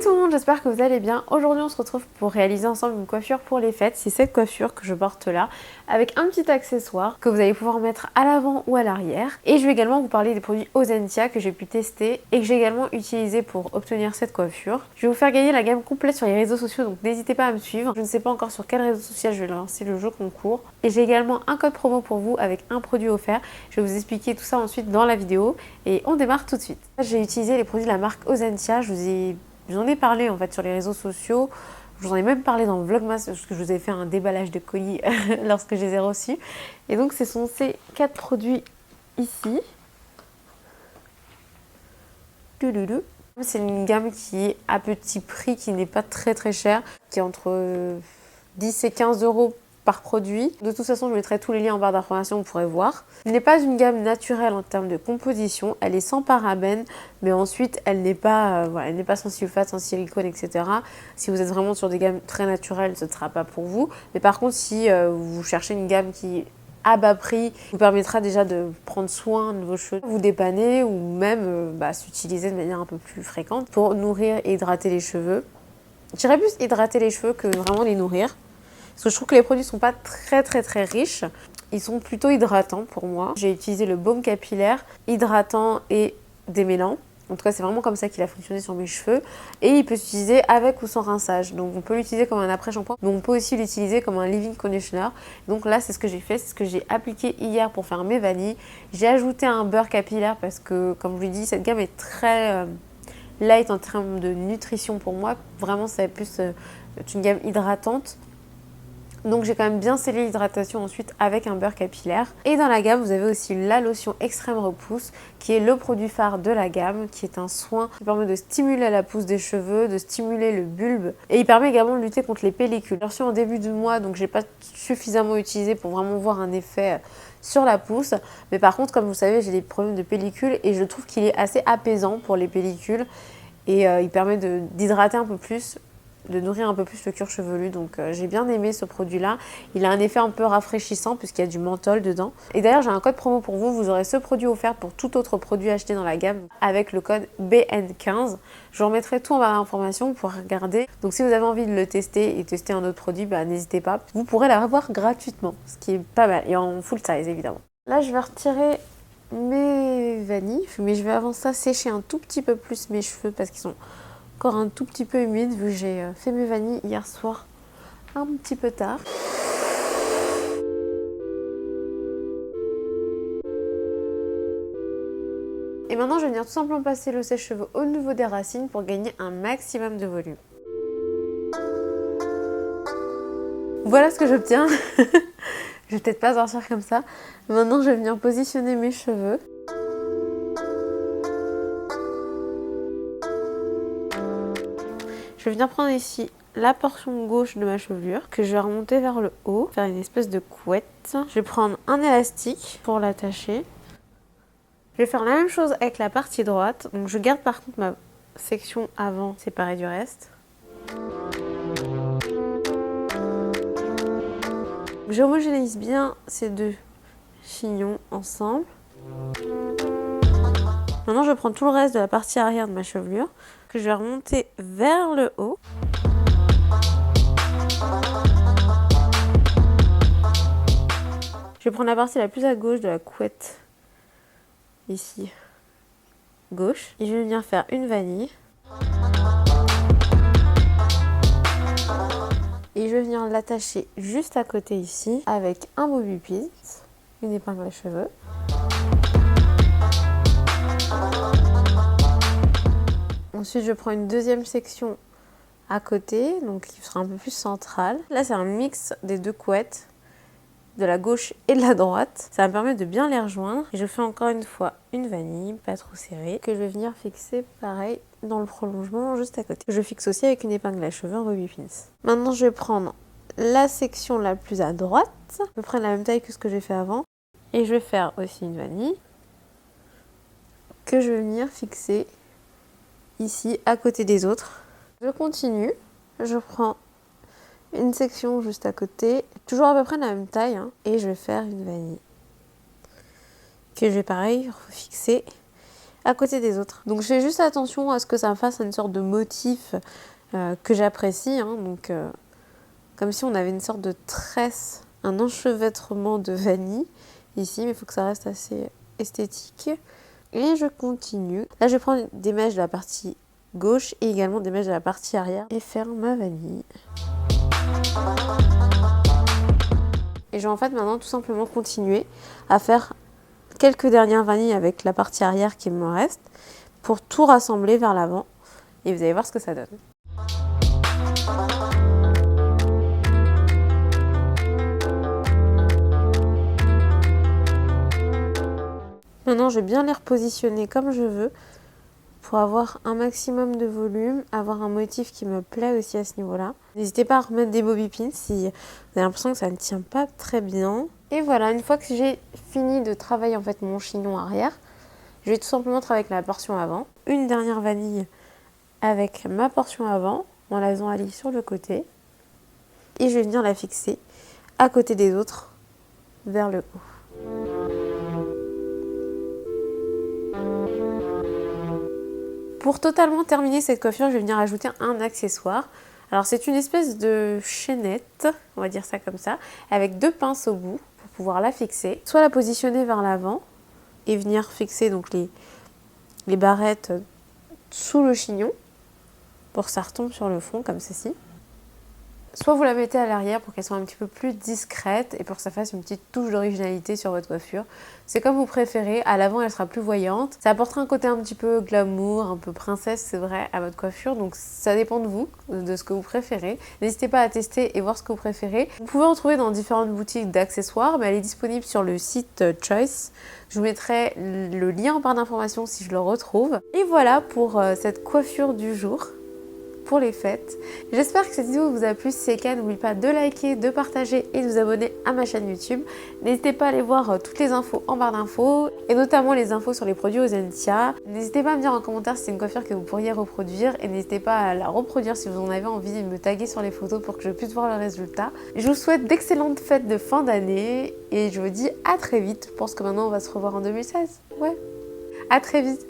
tout le monde, j'espère que vous allez bien. Aujourd'hui on se retrouve pour réaliser ensemble une coiffure pour les fêtes. C'est cette coiffure que je porte là, avec un petit accessoire que vous allez pouvoir mettre à l'avant ou à l'arrière. Et je vais également vous parler des produits Ozentia que j'ai pu tester et que j'ai également utilisé pour obtenir cette coiffure. Je vais vous faire gagner la gamme complète sur les réseaux sociaux, donc n'hésitez pas à me suivre. Je ne sais pas encore sur quel réseau social je vais lancer le jeu concours. Et j'ai également un code promo pour vous avec un produit offert. Je vais vous expliquer tout ça ensuite dans la vidéo et on démarre tout de suite. J'ai utilisé les produits de la marque Ozentia, j'en ai parlé en fait sur les réseaux sociaux, je vous en ai même parlé dans le Vlogmas parce que je vous ai fait un déballage de colis lorsque je les ai reçus. Et donc ce sont ces 4 produits ici. C'est une gamme qui est à petit prix, qui n'est pas très chère, qui est entre 10 et 15 euros par produit. De toute façon, je mettrai tous les liens en barre d'information, vous pourrez voir. Ce n'est pas une gamme naturelle en termes de composition, elle est sans parabènes, mais ensuite elle n'est pas, elle n'est pas sans sulfate, sans silicone, etc. Si vous êtes vraiment sur des gammes très naturelles, ce ne sera pas pour vous. Mais par contre, si vous cherchez une gamme qui à bas prix vous permettra déjà de prendre soin de vos cheveux, vous dépanner ou même s'utiliser de manière un peu plus fréquente pour nourrir et hydrater les cheveux. Je dirais plus hydrater les cheveux que vraiment les nourrir. Parce que je trouve que les produits ne sont pas très riches. Ils sont plutôt hydratants pour moi. J'ai utilisé le baume capillaire, hydratant et démêlant. En tout cas, c'est vraiment comme ça qu'il a fonctionné sur mes cheveux. Et il peut s'utiliser avec ou sans rinçage. Donc on peut l'utiliser comme un après-shampoing, mais on peut aussi l'utiliser comme un leave-in conditioner. Donc là, c'est ce que j'ai fait, c'est ce que j'ai appliqué hier pour faire mes vanilles. J'ai ajouté un beurre capillaire parce que, comme je vous l'ai dit, cette gamme est très light en termes de nutrition pour moi. Vraiment, c'est plus une gamme hydratante. Donc j'ai quand même bien scellé l'hydratation ensuite avec un beurre capillaire. Et dans la gamme, vous avez aussi la lotion extrême repousse qui est le produit phare de la gamme, qui est un soin qui permet de stimuler la pousse des cheveux, de stimuler le bulbe. Et il permet également de lutter contre les pellicules. J'ai reçu en début du mois, donc j'ai pas suffisamment utilisé pour vraiment voir un effet sur la pousse. Mais par contre, comme vous savez, j'ai des problèmes de pellicules et je trouve qu'il est assez apaisant pour les pellicules. Et il permet d'hydrater un peu plus, de nourrir un peu plus le cuir chevelu. Donc j'ai bien aimé ce produit là. Il a un effet un peu rafraîchissant puisqu'il y a du menthol dedans. Et d'ailleurs j'ai un code promo pour vous. Vous aurez ce produit offert pour tout autre produit acheté dans la gamme avec le code BN15. Je vous remettrai tout en barre d'information pour regarder. Donc si vous avez envie de le tester et tester un autre produit, n'hésitez pas. Vous pourrez l'avoir gratuitement, ce qui est pas mal. Et en full size évidemment. Là je vais retirer mes vanilles. Mais je vais avant ça sécher un tout petit peu plus mes cheveux parce qu'ils sont encore un tout petit peu humide vu que j'ai fait mes vanilles hier soir un petit peu tard. Et maintenant je vais venir tout simplement passer le sèche-cheveux au niveau des racines pour gagner un maximum de volume. Voilà ce que j'obtiens. Je vais peut-être pas sortir comme ça. Maintenant je vais venir positionner mes cheveux. Je vais venir prendre ici la portion gauche de ma chevelure que je vais remonter vers le haut, faire une espèce de couette. Je vais prendre un élastique pour l'attacher. Je vais faire la même chose avec la partie droite. Donc je garde par contre ma section avant séparée du reste. J'homogénéise bien ces deux chignons ensemble. Maintenant je prends tout le reste de la partie arrière de ma chevelure que je vais remonter vers le haut. Je vais prendre la partie la plus à gauche de la couette, ici, gauche. Et je vais venir faire une vanille. Et je vais venir l'attacher juste à côté ici, avec un bobby pin, une épingle à cheveux. Ensuite, je prends une deuxième section à côté, donc qui sera un peu plus centrale. Là, c'est un mix des deux couettes, de la gauche et de la droite. Ça me permet de bien les rejoindre. Et je fais encore une fois une vanille, pas trop serrée, que je vais venir fixer pareil dans le prolongement juste à côté. Je fixe aussi avec une épingle à cheveux en bobby pins. Maintenant, je vais prendre la section la plus à droite, à peu près la même taille que ce que j'ai fait avant. Et je vais faire aussi une vanille, que je vais venir fixer ici à côté des autres. Je continue, je prends une section juste à côté, toujours à peu près de la même taille, et je vais faire une vanille que je vais pareil fixer à côté des autres. Donc je fais juste attention à ce que ça fasse une sorte de motif que j'apprécie, hein, donc comme si on avait une sorte de tresse, un enchevêtrement de vanille ici, mais il faut que ça reste assez esthétique. Et je continue. Là je vais prendre des mèches de la partie gauche et également des mèches de la partie arrière et faire ma vanille. Et je vais en fait maintenant tout simplement continuer à faire quelques dernières vanilles avec la partie arrière qui me reste pour tout rassembler vers l'avant et vous allez voir ce que ça donne. Maintenant, je vais bien les repositionner comme je veux pour avoir un maximum de volume, avoir un motif qui me plaît aussi à ce niveau-là. N'hésitez pas à remettre des bobby pins si vous avez l'impression que ça ne tient pas très bien. Et voilà, une fois que j'ai fini de travailler en fait mon chignon arrière, je vais tout simplement travailler avec la portion avant. Une dernière vanille avec ma portion avant, en la faisant aller sur le côté. Et je vais venir la fixer à côté des autres, vers le haut. Pour totalement terminer cette coiffure, je vais venir ajouter un accessoire. Alors c'est une espèce de chaînette, on va dire ça comme ça, avec 2 pinces au bout pour pouvoir la fixer. Soit la positionner vers l'avant et venir fixer donc les barrettes sous le chignon pour que ça retombe sur le fond comme ceci. Soit vous la mettez à l'arrière pour qu'elle soit un petit peu plus discrète et pour que ça fasse une petite touche d'originalité sur votre coiffure. C'est comme vous préférez, à l'avant elle sera plus voyante. Ça apportera un côté un petit peu glamour, un peu princesse c'est vrai à votre coiffure. Donc ça dépend de vous, de ce que vous préférez. N'hésitez pas à tester et voir ce que vous préférez. Vous pouvez en trouver dans différentes boutiques d'accessoires, mais elle est disponible sur le site Choice. Je vous mettrai le lien en barre d'informations si je le retrouve. Et voilà pour cette coiffure du jour. Pour les fêtes. J'espère que cette vidéo vous a plu. Si c'est le cas, n'oubliez pas de liker, de partager et de vous abonner à ma chaîne YouTube. N'hésitez pas à aller voir toutes les infos en barre d'infos et notamment les infos sur les produits Ozentia. N'hésitez pas à me dire en commentaire si c'est une coiffure que vous pourriez reproduire et n'hésitez pas à la reproduire si vous en avez envie et me taguer sur les photos pour que je puisse voir le résultat. Je vous souhaite d'excellentes fêtes de fin d'année et je vous dis à très vite. Je pense que maintenant on va se revoir en 2016. Ouais, à très vite.